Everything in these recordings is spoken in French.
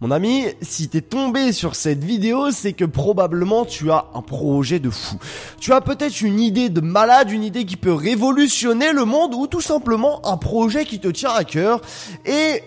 Mon ami, si t'es tombé sur cette vidéo, c'est que probablement tu as un projet de fou. Tu as peut-être une idée de malade, une idée qui peut révolutionner le monde ou tout simplement un projet qui te tient à cœur et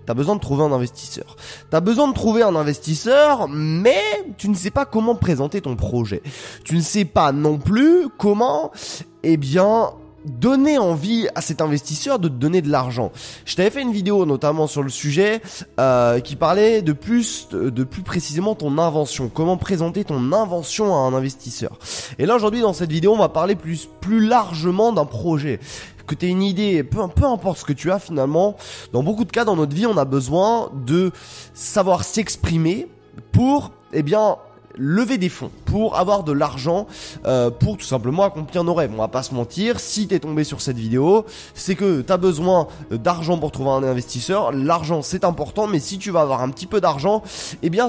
t'as besoin de trouver un investisseur. T'as besoin de trouver un investisseur, mais tu ne sais pas comment présenter ton projet. Tu ne sais pas non plus comment, donner envie à cet investisseur de te donner de l'argent. Je t'avais fait une vidéo notamment sur le sujet qui parlait de plus précisément ton invention, comment présenter ton invention à un investisseur. Et là aujourd'hui dans cette vidéo on va parler plus largement d'un projet. Que tu aies une idée, peu importe ce que tu as finalement, dans beaucoup de cas dans notre vie on a besoin de savoir s'exprimer pour lever des fonds, pour avoir de l'argent, pour tout simplement accomplir nos rêves. On va pas se mentir, si t'es tombé sur cette vidéo, c'est que t'as besoin d'argent pour trouver un investisseur. L'argent c'est important, mais si tu vas avoir un petit peu d'argent,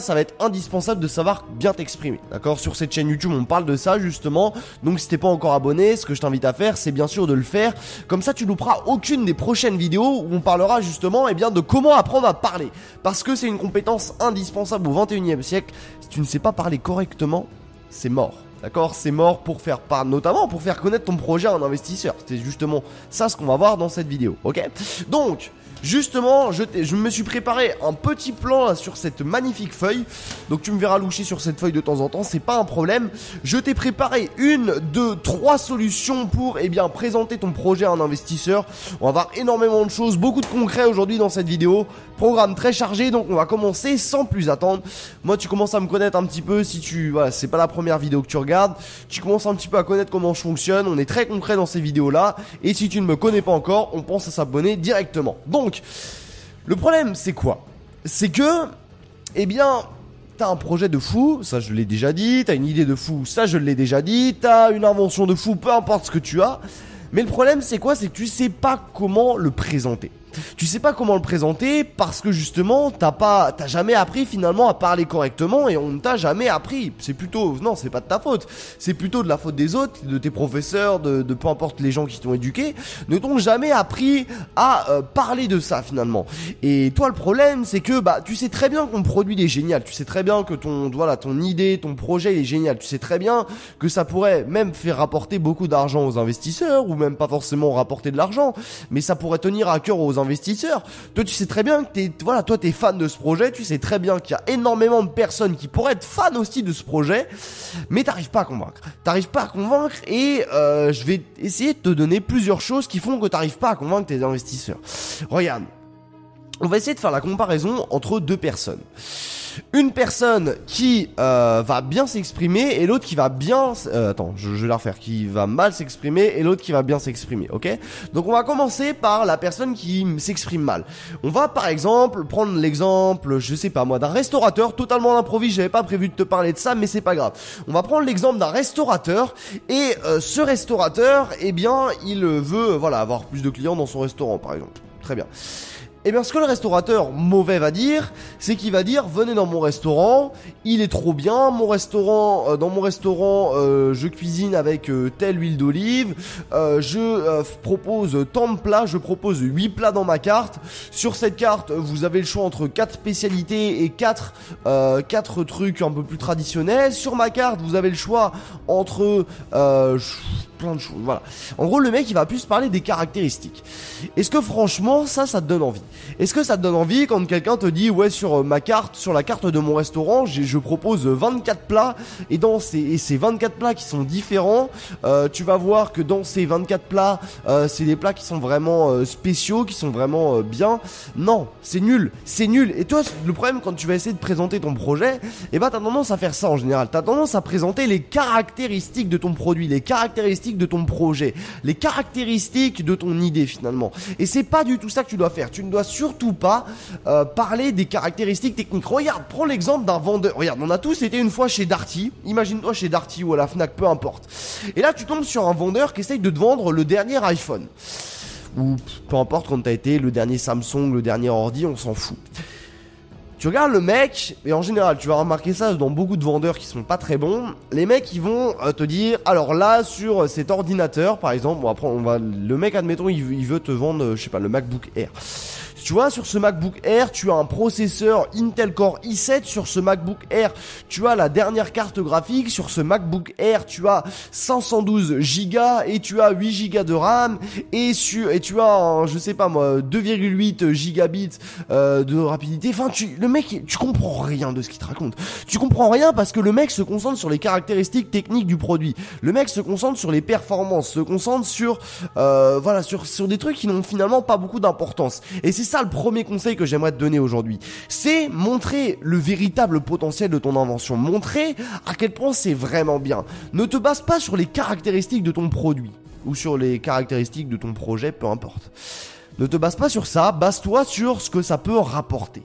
ça va être indispensable de savoir bien t'exprimer. D'accord ? Sur cette chaîne YouTube, on parle de ça justement. Donc si t'es pas encore abonné, ce que je t'invite à faire, c'est bien sûr de le faire. Comme ça, tu louperas aucune des prochaines vidéos où on parlera justement de comment apprendre à parler. Parce que c'est une compétence indispensable au 21e siècle. Si tu ne sais pas parler correctement, c'est mort. D'accord, c'est mort pour faire part, notamment pour faire connaître ton projet à un investisseur. C'est justement ça ce qu'on va voir dans cette vidéo, ok ? Donc, justement, je me suis préparé un petit plan là, sur cette magnifique feuille. Donc tu me verras loucher sur cette feuille de temps en temps, c'est pas un problème. Je t'ai préparé 1, 2, 3 solutions pour présenter ton projet à un investisseur. On va voir énormément de choses, beaucoup de concret aujourd'hui dans cette vidéo. Programme très chargé, donc on va commencer sans plus attendre. Moi tu commences à me connaître un petit peu, c'est pas la première vidéo que tu regardes. Tu commences un petit peu à connaître comment je fonctionne, on est très concret dans ces vidéos là. Et si tu ne me connais pas encore, on pense à s'abonner directement. Donc, le problème c'est quoi ? C'est que, t'as un projet de fou, ça je l'ai déjà dit, t'as une idée de fou, ça je l'ai déjà dit, t'as une invention de fou, peu importe ce que tu as. Mais le problème c'est quoi ? C'est que tu sais pas comment le présenter. Tu sais pas comment le présenter parce que justement t'as jamais appris finalement à parler correctement et on ne t'a jamais appris. C'est pas de ta faute. C'est plutôt de la faute des autres, de tes professeurs, de peu importe les gens qui t'ont éduqué, ne t'ont jamais appris à parler de ça finalement. Et toi le problème c'est que tu sais très bien que ton produit il est génial. Tu sais très bien que ton idée, ton projet il est génial. Tu sais très bien que ça pourrait même faire rapporter beaucoup d'argent aux investisseurs ou même pas forcément rapporter de l'argent, mais ça pourrait tenir à cœur aux investisseurs. Toi tu sais très bien que t'es fan de ce projet, tu sais très bien qu'il y a énormément de personnes qui pourraient être fans aussi de ce projet, mais t'arrives pas à convaincre et je vais essayer de te donner plusieurs choses qui font que t'arrives pas à convaincre tes investisseurs. Regarde, on va essayer de faire la comparaison entre deux personnes. Une personne qui va bien s'exprimer et l'autre qui va bien... je vais la refaire. Qui va mal s'exprimer et l'autre qui va bien s'exprimer, ok ? Donc on va commencer par la personne qui s'exprime mal. On va par exemple prendre l'exemple, d'un restaurateur, totalement d'improviste, j'avais pas prévu de te parler de ça, mais c'est pas grave. On va prendre l'exemple d'un restaurateur et ce restaurateur, il veut avoir plus de clients dans son restaurant par exemple. Très bien. Ce que le restaurateur mauvais va dire, c'est qu'il va dire venez dans mon restaurant, il est trop bien, dans mon restaurant, je cuisine avec telle huile d'olive, je propose tant de plats, je propose 8 plats dans ma carte. Sur cette carte, vous avez le choix entre 4 spécialités et 4 trucs un peu plus traditionnels. Sur ma carte, vous avez le choix entre plein de choses. Voilà. En gros, le mec, il va plus parler des caractéristiques. Est-ce que franchement, ça te donne envie ? Est-ce que ça te donne envie quand quelqu'un te dit ouais sur la carte de mon restaurant, je propose 24 plats et ces 24 plats qui sont différents, tu vas voir que dans ces 24 plats, c'est des plats qui sont vraiment spéciaux, qui sont vraiment bien. Non, c'est nul. Et toi, le problème quand tu vas essayer de présenter ton projet, t'as tendance à faire ça en général. T'as tendance à présenter les caractéristiques de ton produit, les caractéristiques de ton projet, les caractéristiques de ton idée finalement. Et c'est pas du tout ça que tu dois faire. Tu ne dois surtout pas parler des caractéristiques techniques. Regarde, prends l'exemple d'un vendeur. Regarde, on a tous été une fois chez Darty. Imagine-toi chez Darty ou à la Fnac, peu importe. Et là, tu tombes sur un vendeur qui essaye de te vendre le dernier iPhone. Ou peu importe quand t'as été, le dernier Samsung, le dernier ordi, on s'en fout. Tu regardes le mec, et en général, tu vas remarquer ça dans beaucoup de vendeurs qui sont pas très bons. Les mecs, ils vont te dire, alors là, sur cet ordinateur, par exemple, le mec, admettons, il veut te vendre, le MacBook Air. Tu vois, sur ce MacBook Air, tu as un processeur Intel Core i7. Sur ce MacBook Air, tu as la dernière carte graphique. Sur ce MacBook Air, tu as 512 Go et tu as 8 Go de RAM et tu as, je sais pas moi, 2,8 gigabits de rapidité. Enfin, le mec, tu comprends rien de ce qu'il te raconte. Tu comprends rien parce que le mec se concentre sur les caractéristiques techniques du produit. Le mec se concentre sur les performances, se concentre sur voilà, sur des trucs qui n'ont finalement pas beaucoup d'importance. Et c'est ça le premier conseil que j'aimerais te donner aujourd'hui. C'est montrer le véritable potentiel de ton invention. Montrer à quel point c'est vraiment bien. Ne te base pas sur les caractéristiques de ton produit ou sur les caractéristiques de ton projet, peu importe. Ne te base pas sur ça, base-toi sur ce que ça peut rapporter.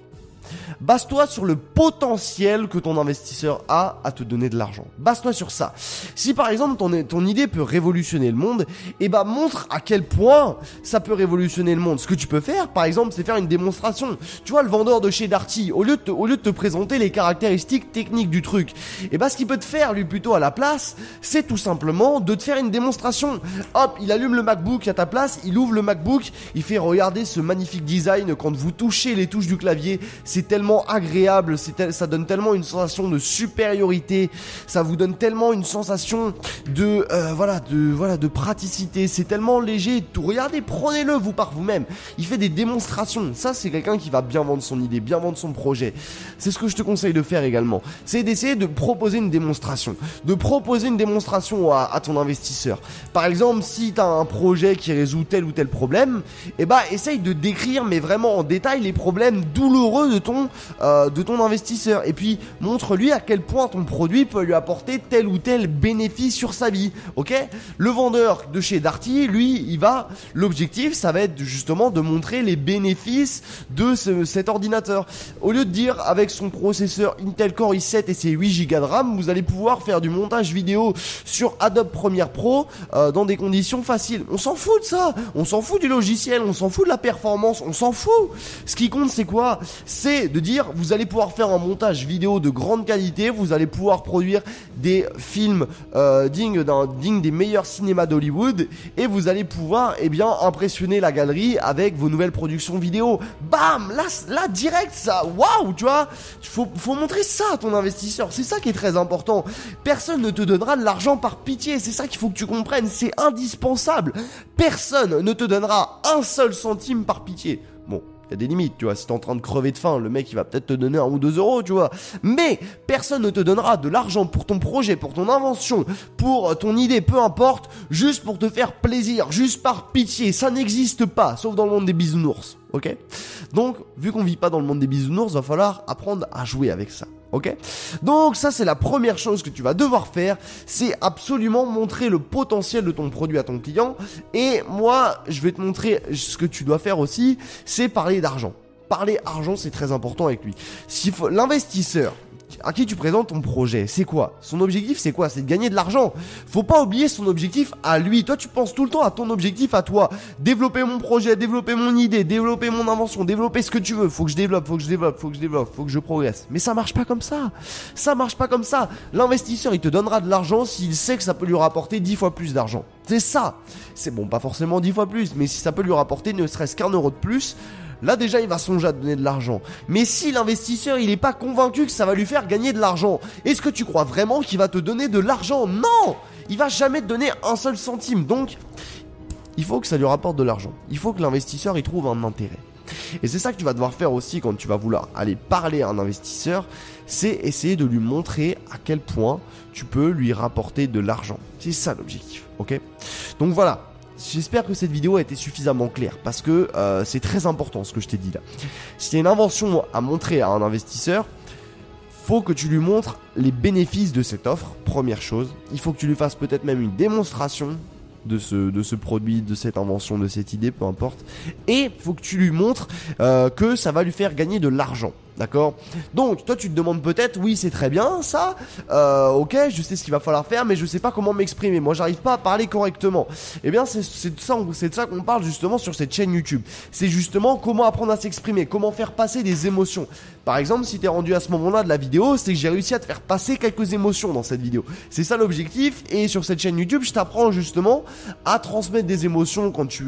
Base-toi sur le potentiel que ton investisseur a à te donner de l'argent. Base-toi sur ça. Si par exemple ton idée peut révolutionner le monde, eh ben montre à quel point ça peut révolutionner le monde. Ce que tu peux faire, par exemple, c'est faire une démonstration. Tu vois, le vendeur de chez Darty, au lieu de te présenter les caractéristiques techniques du truc, eh ben ce qu'il peut te faire lui plutôt à la place, c'est tout simplement de te faire une démonstration. Hop, il allume le MacBook à ta place, il ouvre le MacBook, il fait regarder ce magnifique design. Quand vous touchez les touches du clavier, c'est tellement agréable, ça donne tellement une sensation de supériorité, ça vous donne tellement une sensation de praticité, c'est tellement léger. Regardez, prenez-le vous par vous-même. Il fait des démonstrations. Ça, c'est quelqu'un qui va bien vendre son idée, bien vendre son projet. C'est ce que je te conseille de faire également. C'est d'essayer de proposer une démonstration, à ton investisseur. Par exemple, si tu as un projet qui résout tel ou tel problème, eh ben essaye de décrire mais vraiment en détail les problèmes douloureux de ton investisseur, et puis montre-lui à quel point ton produit peut lui apporter tel ou tel bénéfice sur sa vie. Ok, le vendeur de chez Darty, lui, l'objectif, ça va être justement de montrer les bénéfices de cet ordinateur. Au lieu de dire avec son processeur Intel Core i7 et ses 8 Go de RAM, vous allez pouvoir faire du montage vidéo sur Adobe Premiere Pro dans des conditions faciles. On s'en fout de ça, on s'en fout du logiciel, on s'en fout de la performance, on s'en fout. Ce qui compte, c'est quoi? C'est de dire, vous allez pouvoir faire un montage vidéo de grande qualité, vous allez pouvoir produire des films dignes des meilleurs cinémas d'Hollywood, et vous allez pouvoir impressionner la galerie avec vos nouvelles productions vidéo. Bam, là direct, ça, waouh, tu vois, faut montrer ça à ton investisseur. C'est ça qui est très important. Personne ne te donnera de l'argent par pitié, c'est ça qu'il faut que tu comprennes, c'est indispensable. Personne ne te donnera un seul centime par pitié. Bon, il y a des limites, tu vois, si t'es en train de crever de faim, le mec il va peut-être te donner 1 ou 2 euros, tu vois. Mais personne ne te donnera de l'argent pour ton projet, pour ton invention, pour ton idée, peu importe, juste pour te faire plaisir, juste par pitié. Ça n'existe pas, sauf dans le monde des bisounours, ok? Donc, vu qu'on vit pas dans le monde des bisounours, va falloir apprendre à jouer avec ça. Ok, donc ça c'est la première chose que tu vas devoir faire, c'est absolument montrer le potentiel de ton produit à ton client. Et moi je vais te montrer ce que tu dois faire aussi, c'est parler d'argent. Parler argent, c'est très important avec lui. L'investisseur à qui tu présentes ton projet, c'est quoi? Son objectif, c'est quoi? C'est de gagner de l'argent. Faut pas oublier son objectif à lui. Toi, tu penses tout le temps à ton objectif à toi. Développer mon projet, développer mon idée, développer mon invention, développer ce que tu veux. Faut que je développe, faut que je progresse. Mais ça marche pas comme ça. Ça marche pas comme ça. L'investisseur, il te donnera de l'argent s'il sait que ça peut lui rapporter 10 fois plus d'argent. C'est ça. C'est bon, pas forcément 10 fois plus, mais si ça peut lui rapporter ne serait-ce qu'1 euro de plus, là déjà il va songer à te donner de l'argent. Mais si l'investisseur il est pas convaincu que ça va lui faire gagner de l'argent, est-ce que tu crois vraiment qu'il va te donner de l'argent? Non, il va jamais te donner un seul centime. Donc il faut que ça lui rapporte de l'argent. Il faut que l'investisseur il trouve un intérêt. Et c'est ça que tu vas devoir faire aussi quand tu vas vouloir aller parler à un investisseur, c'est essayer de lui montrer à quel point tu peux lui rapporter de l'argent. C'est ça l'objectif, ok? Donc voilà. J'espère que cette vidéo a été suffisamment claire parce que c'est très important ce que je t'ai dit là. Si tu as une invention à montrer à un investisseur, faut que tu lui montres les bénéfices de cette offre, première chose. Il faut que tu lui fasses peut-être même une démonstration de ce produit, de cette invention, de cette idée, peu importe. Et il faut que tu lui montres que ça va lui faire gagner de l'argent. d'accord? Donc toi tu te demandes peut-être, oui c'est très bien ça, ok je sais ce qu'il va falloir faire, mais je sais pas comment m'exprimer, moi j'arrive pas à parler correctement. Eh bien c'est de ça qu'on parle justement sur cette chaîne YouTube. C'est justement comment apprendre à s'exprimer, comment faire passer des émotions. Par exemple, si t'es rendu à ce moment-là de la vidéo, c'est que j'ai réussi à te faire passer quelques émotions dans cette vidéo. C'est ça l'objectif, et sur cette chaîne YouTube, je t'apprends justement à transmettre des émotions quand tu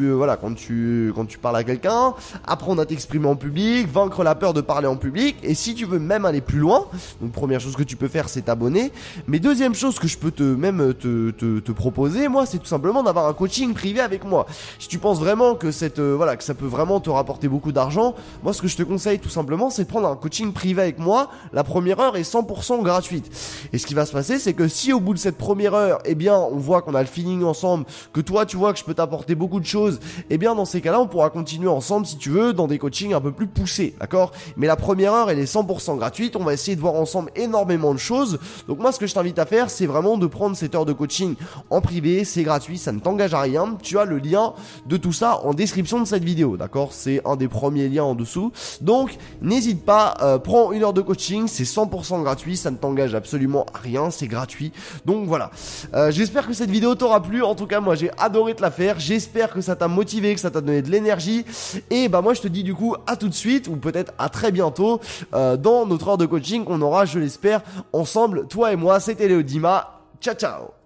parles à quelqu'un, apprendre à t'exprimer en public, vaincre la peur de parler en public, et si tu veux même aller plus loin, donc première chose que tu peux faire, c'est t'abonner. Mais deuxième chose que je peux te proposer, moi, c'est tout simplement d'avoir un coaching privé avec moi. Si tu penses vraiment que que ça peut vraiment te rapporter beaucoup d'argent, moi, ce que je te conseille tout simplement, c'est de prendre un coaching privé avec moi. La première heure est 100% gratuite. Et ce qui va se passer, c'est que si au bout de cette première heure, eh bien, on voit qu'on a le feeling ensemble, que toi, tu vois que je peux t'apporter beaucoup de choses, eh bien, dans ces cas-là, on pourra continuer ensemble, si tu veux, dans des coachings un peu plus poussés, d'accord? Mais la première heure, elle est 100% gratuite. On va essayer de voir ensemble énormément de choses. Donc moi, ce que je t'invite à faire, c'est vraiment de prendre cette heure de coaching en privé. C'est gratuit, ça ne t'engage à rien. Tu as le lien de tout ça en description de cette vidéo, d'accord? C'est un des premiers liens en dessous. Donc, n'hésite pas, prends une heure de coaching, c'est 100% gratuit, ça ne t'engage absolument à rien, c'est gratuit. Donc voilà, j'espère que cette vidéo t'aura plu. En tout cas, moi j'ai adoré te la faire, j'espère que ça t'a motivé, que ça t'a donné de l'énergie. Et bah moi je te dis du coup à tout de suite, ou peut-être à très bientôt, dans notre heure de coaching qu'on aura, je l'espère, ensemble, toi et moi. C'était Léo Dima, ciao ciao.